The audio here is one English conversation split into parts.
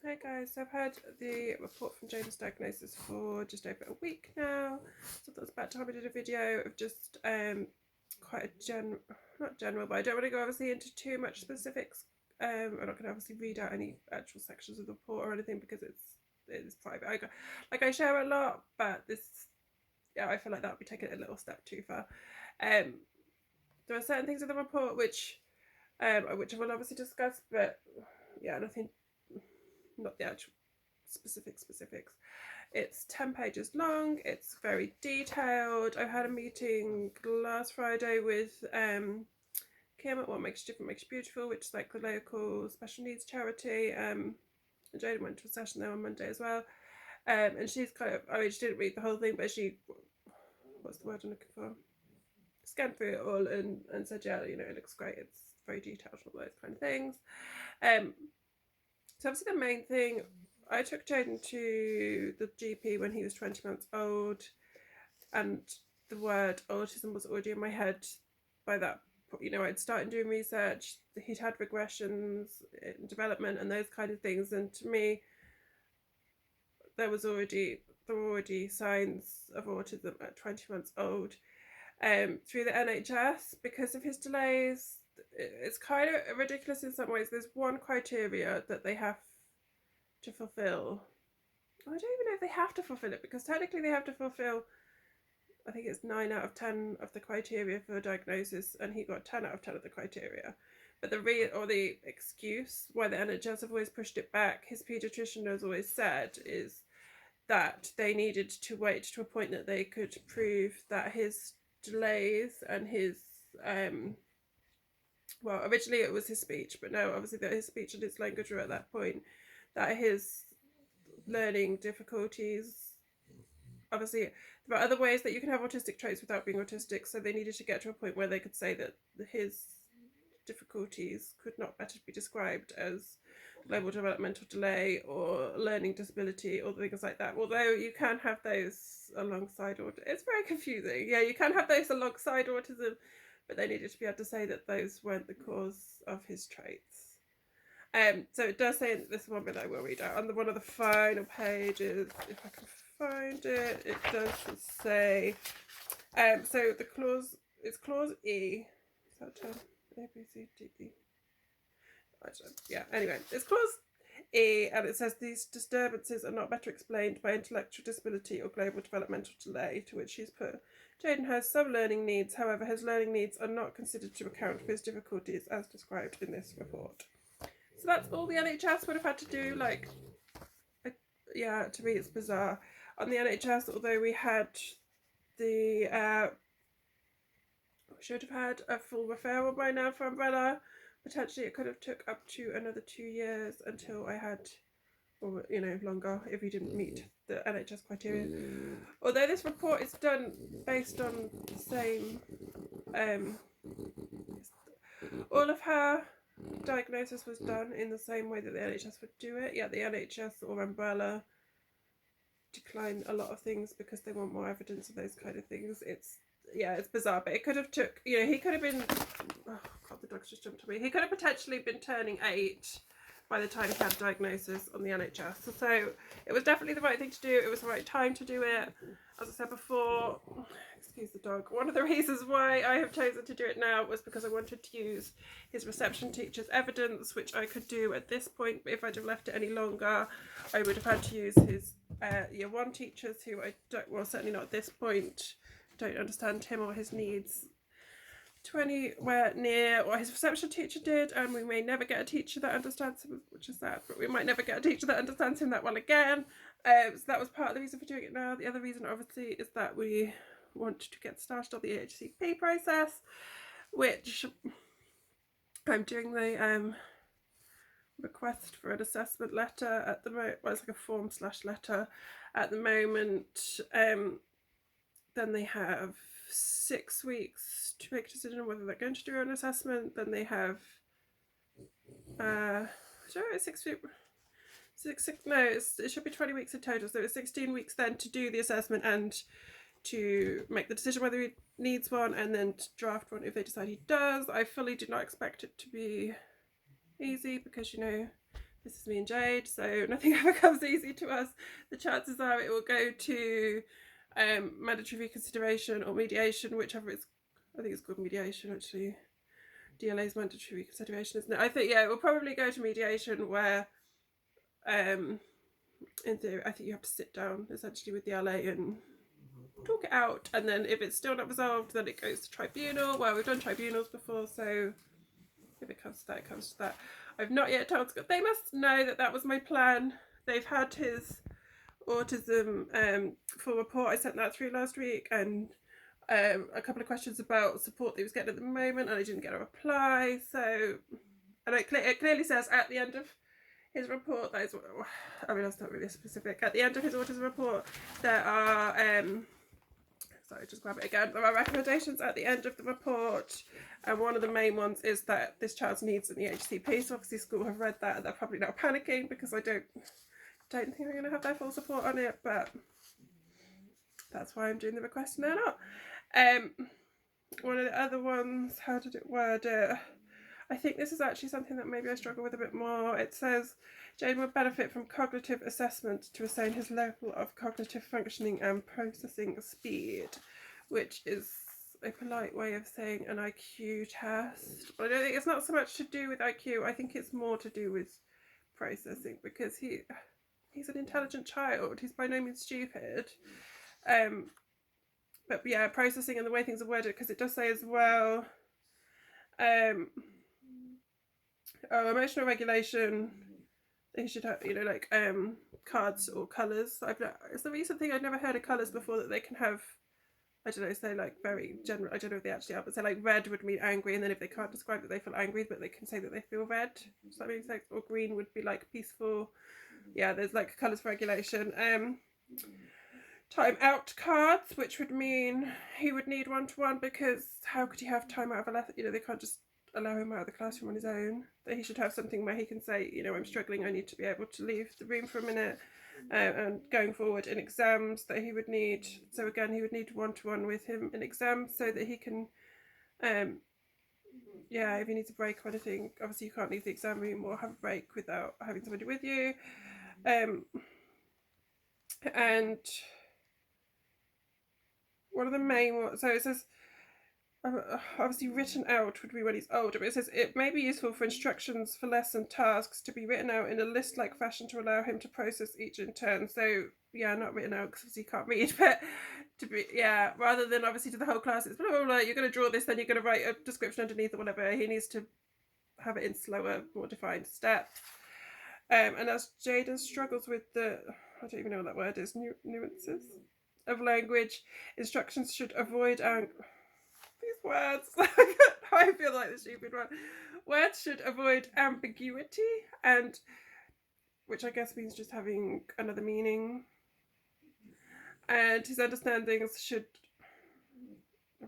Hey guys, so I've had the report from Jaden's diagnosis for just over a week now. So I thought it was about time I did a video of just quite a not general, but I don't want to go obviously into too much specifics. I'm not going to obviously read out any actual sections of the report or anything because it's private. I share a lot, but I feel like that would be taking it a little step too far. There are certain things in the report which I will obviously discuss, but yeah, nothing, not the actual specifics. It's 10 pages long, it's very detailed. I had a meeting last Friday with Kim at What Makes You Different Makes You Beautiful, which is like the local special needs charity. And Jada went to a session there on Monday as well. And she's she didn't read the whole thing, but what's the word I'm looking for? Scanned through it all and said, yeah, it looks great. It's very detailed, all those kind of things. So obviously the main thing, I took Jaden to the GP when he was 20 months old, and the word autism was already in my head by that point. I'd started doing research, he'd had regressions in development and those kind of things, and to me there were already signs of autism at 20 months old. Through the NHS, because of his delays, it's kind of ridiculous in some ways. There's one criteria that they have to fulfill. I don't even know if they have to fulfill it, because technically they have to fulfill, I think it's 9 out of 10 of the criteria for a diagnosis, and he got 10 out of 10 of the criteria. But the excuse why the NHS have always pushed it back, his paediatrician has always said, is that they needed to wait to a point that they could prove that his delays and his originally it was his speech, but now obviously that his speech and his language were at that point, that his learning difficulties, obviously there are other ways that you can have autistic traits without being autistic, so they needed to get to a point where they could say that his difficulties could not better be described as global developmental delay or learning disability or things like that. Although you can have those alongside autism. It's very confusing. Yeah, you can have those alongside autism, but they needed to be able to say that those weren't the cause of his traits. So it does say, this one bit I will read out, on one of the final pages, if I can find it, it does say, so the clause, it's clause E, is that term? A, B, C, D, E. Yeah, anyway, it's clause E, and it says these disturbances are not better explained by intellectual disability or global developmental delay, to which she's put, Jaden has some learning needs, however his learning needs are not considered to account for his difficulties as described in this report. So that's all the NHS would have had to do. Yeah, to me it's bizarre. On the NHS, although we had we should have had a full referral by now for Umbrella, potentially it could have took up to another 2 years until I had, or longer if you didn't meet the NHS criteria. Although this report is done based on the same, all of her diagnosis was done in the same way that the NHS would do it. Yeah, the NHS or Umbrella decline a lot of things because they want more evidence of those kind of things. It's bizarre, but it could have took, he could have been, oh god, the dog's just jumped on me. He could have potentially been turning 8 by the time he had a diagnosis on the NHS. So it was definitely the right thing to do. It was the right time to do it. As I said before, excuse the dog, one of the reasons why I have chosen to do it now was because I wanted to use his reception teacher's evidence, which I could do at this point, but if I'd have left it any longer, I would have had to use his year 1 teachers, who I don't, well, certainly not at this point, don't understand him or his needs to anywhere near what his reception teacher did, and we may never get a teacher that understands him, which is sad, but we might never get a teacher that understands him that well again. So that was part of the reason for doing it now. The other reason, obviously, is that we want to get started on the HCP process, which I'm doing the request for an assessment letter at the moment. Well, it's like a form/letter at the moment. Then they have 6 weeks to make a decision on whether they're going to do an assessment. Then they have it should be 20 weeks in total, so it's 16 weeks then to do the assessment and to make the decision whether he needs one, and then to draft one if they decide he does. I fully did not expect it to be easy because this is me and Jade, so nothing ever comes easy to us. The chances are it will go to mandatory reconsideration or mediation, whichever it's, I think it's called mediation actually. DLA's mandatory reconsideration, isn't it? I think, yeah, it will probably go to mediation where, in theory, I think you have to sit down essentially with the LA and talk it out. And then if it's still not resolved, then it goes to tribunal. Well, we've done tribunals before, so if it comes to that, it comes to that. I've not yet told Scott. They must know that that was my plan. They've had his autism full report. I sent that through last week, and a couple of questions about support that he was getting at the moment, and I didn't get a reply. So, and it clearly says at the end of his report, that is, I mean, that's not really specific. At the end of his autism report, there are sorry, just grab it again. There are recommendations at the end of the report, and one of the main ones is that this child's needs in the HCP. So obviously school have read that, and they're probably now panicking because I don't think I'm going to have their full support on it, but that's why I'm doing the request and they're not. One of the other ones, how did it word it? I think this is actually something that maybe I struggle with a bit more. It says Jane would benefit from cognitive assessment to assign his level of cognitive functioning and processing speed, which is a polite way of saying an IQ test. But I don't think it's not so much to do with IQ. I think it's more to do with processing, because he's an intelligent child. He's by no means stupid. But yeah, processing and the way things are worded, because it does say as well, emotional regulation, he should have, like cards or colours. It's the recent thing, I'd never heard of colours before, that they can have, I don't know, say like very general, I don't know if they actually are, but say like red would mean angry, and then if they can't describe that they feel angry, but they can say that they feel red. Does that make sense? Or green would be like peaceful. Yeah, there's like colours for regulation. Time out cards, which would mean he would need one-to-one, because how could he have time out of a lesson? They can't just allow him out of the classroom on his own. That he should have something where he can say, I'm struggling, I need to be able to leave the room for a minute. And going forward in exams, that he would need, so again, he would need one-to-one with him in exams, so that he can, if he needs a break or anything, obviously you can't leave the exam room or have a break without having somebody with you. And one of the main ones, so it says, obviously written out would be when he's older, but it says it may be useful for instructions for lesson tasks to be written out in a list-like fashion to allow him to process each in turn. So yeah, not written out because obviously he can't read, but to be, rather than obviously to the whole class, it's blah, blah, blah, you're going to draw this, then you're going to write a description underneath or whatever. He needs to have it in slower, more defined steps. And as Jaden struggles with the, I don't even know what that word is, nuances of language, instructions should avoid these words. I feel like the stupid one. Words should avoid ambiguity, and which I guess means just having another meaning. And his understandings should.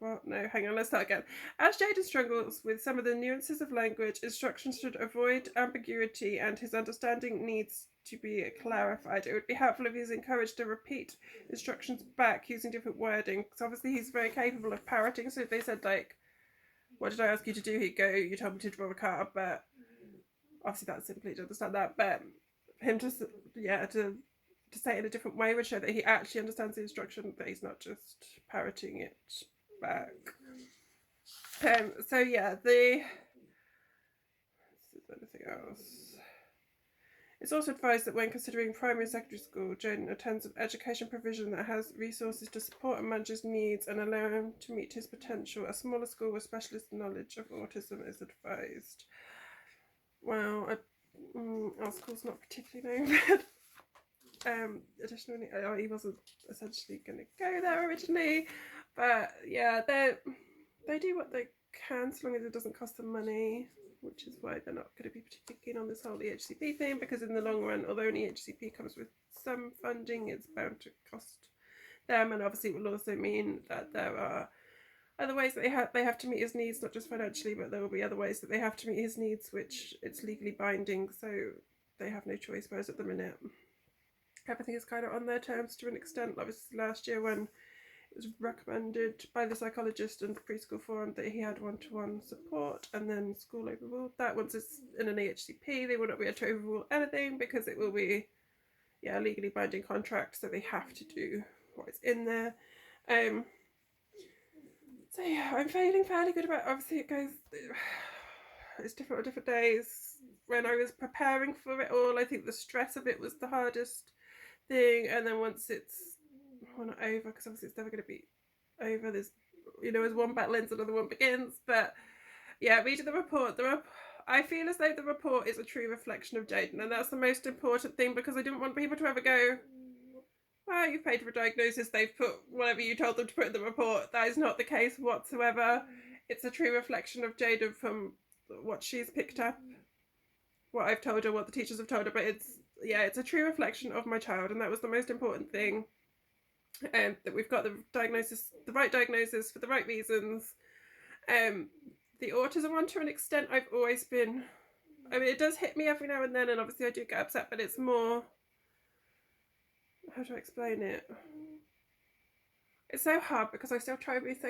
Well, no, hang on, let's start again. As Jaden struggles with some of the nuances of language, instructions should avoid ambiguity, and his understanding needs to be clarified. It would be helpful if he's encouraged to repeat instructions back using different wording, because obviously he's very capable of parroting. So if they said, like, what did I ask you to do? He'd go, you told me to draw a card, but obviously that's simply to understand that. But him to say it in a different way would show that he actually understands the instruction, that he's not just parroting it back. So yeah, anything else? It's also advised that when considering primary and secondary school, Jaden attends an education provision that has resources to support and manage his needs and allow him to meet his potential. A smaller school with specialist knowledge of autism is advised. Well, our school's not particularly known. Additionally, he wasn't essentially going to go there originally, but yeah, they do what they can, so long as it doesn't cost them money, which is why they're not going to be particularly keen on this whole EHCP thing, because in the long run, although an EHCP comes with some funding, it's bound to cost them, and obviously it will also mean that there are other ways that they have to meet his needs, not just financially, but there will be other ways that they have to meet his needs, which it's legally binding, so they have no choice, whereas at the minute everything is kind of on their terms to an extent. Obviously last year when was recommended by the psychologist and the preschool forum that he had one-to-one support, and then school overruled that. Once it's in an EHCP, they will not be able to overrule anything because it will be a legally binding contract, so they have to do what is in there. So yeah, I'm feeling fairly good about it. Obviously it goes, it's different on different days. When I was preparing for it all, I think the stress of it was the hardest thing, and then once it's not over, because obviously it's never going to be over, there's, as one battle ends, another one begins. But yeah, reading the report, I feel as though the report is a true reflection of Jaden, and that's the most important thing, because I didn't want people to ever go, well, you've paid for a diagnosis, they've put whatever you told them to put in the report. That is not the case whatsoever. It's a true reflection of Jaden from what she's picked up, what I've told her, what the teachers have told her. But it's a true reflection of my child, and that was the most important thing. That we've got the right diagnosis for the right reasons. The autism one, to an extent, I've always been, it does hit me every now and then, and obviously I do get upset, but it's more, how do I explain it? It's so hard because I still try to be so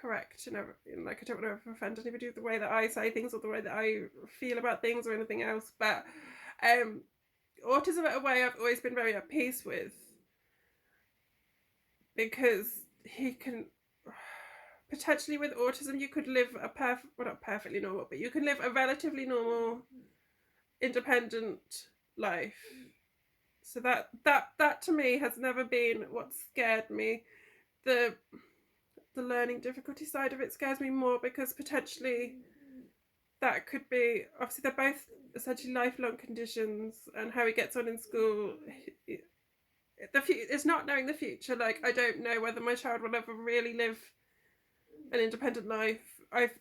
correct and everything. I don't want to offend anybody with the way that I say things or the way that I feel about things or anything else. But autism, in a way, I've always been very at peace with, because he can potentially, with autism, you could live not perfectly normal, but you can live a relatively normal, independent life. So that to me has never been what scared me. The learning difficulty side of it scares me more, because potentially that could be, obviously they're both essentially lifelong conditions, and how he gets on in school, it's not knowing the future. I don't know whether my child will ever really live an independent life.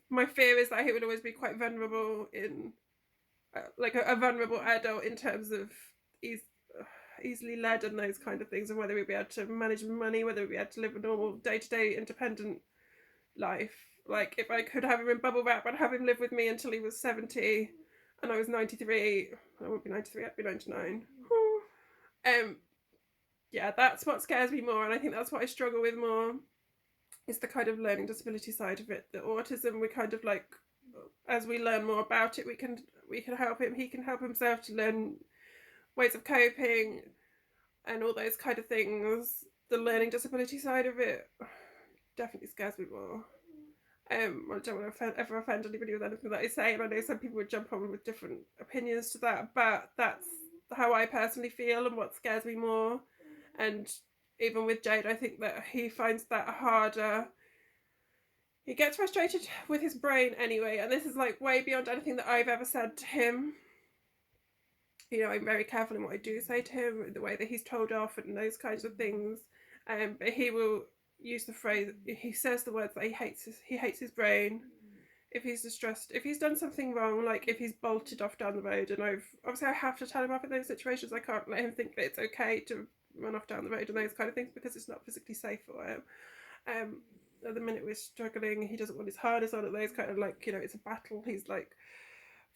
My fear is that he would always be quite vulnerable in a vulnerable adult, in terms of easily led and those kind of things, and whether we'd be able to manage money, whether we'd be able to live a normal day-to-day independent life. If I could have him in bubble wrap, I'd have him live with me until he was 70 and I was 93. I wouldn't be 93, I'd be 99. Yeah, that's what scares me more, and I think that's what I struggle with more, is the kind of learning disability side of it. The autism, we kind of as we learn more about it, we can help him, he can help himself to learn ways of coping and all those kind of things. The learning disability side of it definitely scares me more. I don't want to ever offend anybody with anything that I say, and I know some people would jump on with different opinions to that, but that's how I personally feel and what scares me more. And even with Jade, I think that he finds that harder. He gets frustrated with his brain anyway, and this is way beyond anything that I've ever said to him. I'm very careful in what I do say to him, the way that he's told off and those kinds of things. But he will use the phrase, he says the words that he hates his brain. If he's distressed, if he's done something wrong, if he's bolted off down the road, and I have to tell him off in those situations. I can't let him think that it's okay to run off down the road and those kind of things, because it's not physically safe for him. At the minute we're struggling, he doesn't want his harness on, at those kind of it's a battle. He's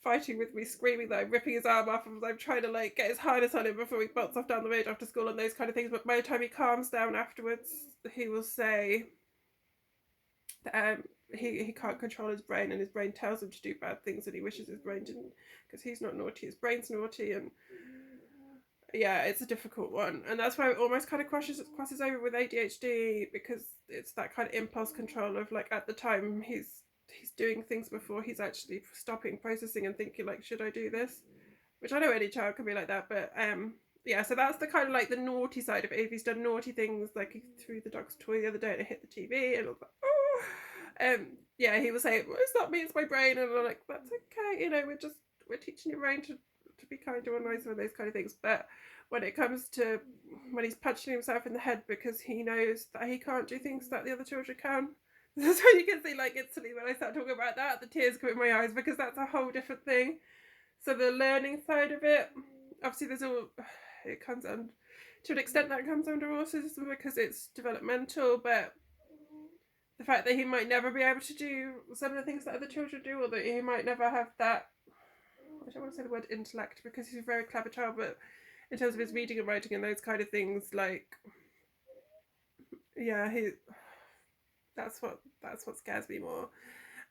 fighting with me, screaming that I'm ripping his arm off, and I'm trying to get his harness on him before he bolts off down the road after school and those kind of things. But by the time he calms down afterwards, he will say that he can't control his brain, and his brain tells him to do bad things, and he wishes his brain didn't, because he's not naughty, his brain's naughty. And yeah, it's a difficult one, and that's why it almost kind of crosses over with ADHD, because it's that kind of impulse control of at the time he's doing things before he's actually stopping, processing, and thinking should I do this, which I know any child can be like that. But yeah, so that's the kind of the naughty side of it. If he's done naughty things, he threw the dog's toy the other day and it hit the TV, and I was oh, yeah, he will say, well, it's not me, it's my brain, and I'm that's okay, we're teaching your brain to be kinder or nicer and those kind of things. But when it comes to when he's punching himself in the head because he knows that he can't do things that the other children can, that's when you can see instantly when I start talking about that, the tears come in my eyes, because that's a whole different thing. So the learning side of it, obviously it comes on to an extent that comes under autism because it's developmental, but the fact that he might never be able to do some of the things that other children do, or that he might never have that, I don't want to say the word intellect, because he's a very clever child, but in terms of his reading and writing and those kind of things, yeah, that's what scares me more.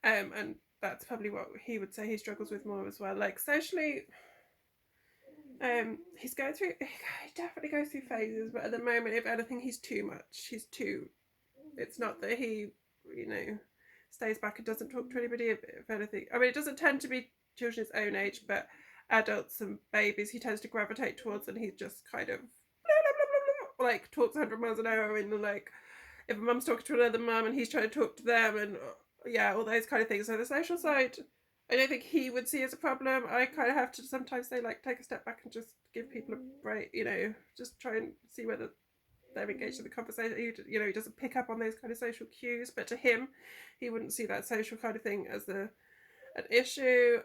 And that's probably what he would say he struggles with more as well. Like socially, he's going through. He definitely goes through phases, but at the moment, if anything, he's too much. He's too. It's not that he, you know, stays back and doesn't talk to anybody. If anything, I mean, it doesn't tend to be children his own age, but adults and babies, he tends to gravitate towards, and he just kind of like talks 100 miles an hour, and like if a mum's talking to another mum and he's trying to talk to them, and yeah, all those kind of things. So the social side, I don't think he would see as a problem. I kind of have to sometimes say, like, take a step back and just give people a break, you know, just try and see whether they're engaged in the conversation. You know, he doesn't pick up on those kind of social cues, but to him, he wouldn't see that social kind of thing as an issue.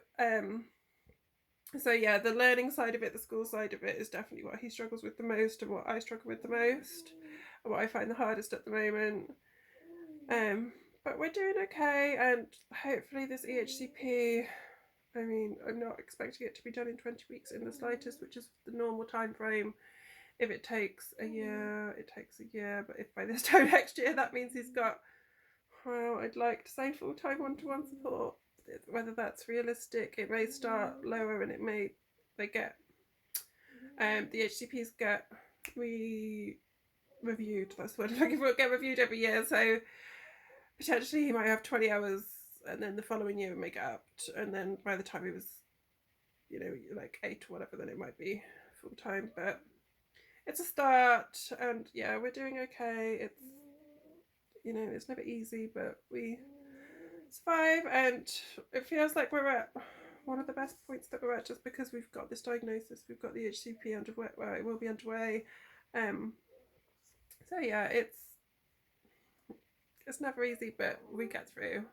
So yeah, the learning side of it, the school side of it, is definitely what he struggles with the most, and what I struggle with the most, and what I find the hardest at the moment. But we're doing okay, and hopefully this EHCP. I mean, I'm not expecting it to be done in 20 weeks in the slightest, which is the normal time frame. If it takes a year, it takes a year. But if by this time next year that means he's got, well, I'd like to say full-time one-to-one support. Whether that's realistic, it may start lower, and it may they get the HCPs get reviewed. That's what I'm looking for. Get reviewed every year, so potentially he might have 20 hours, and then the following year make it up, and then by the time he was, you know, like 8 or whatever, then it might be full-time. But it's a start, and yeah, we're doing okay. It's, you know, it's never easy, but we survive, and it feels like we're at one of the best points that we're at, just because we've got this diagnosis, we've got the HCP underway, well, it will be underway. So yeah, it's never easy, but we get through.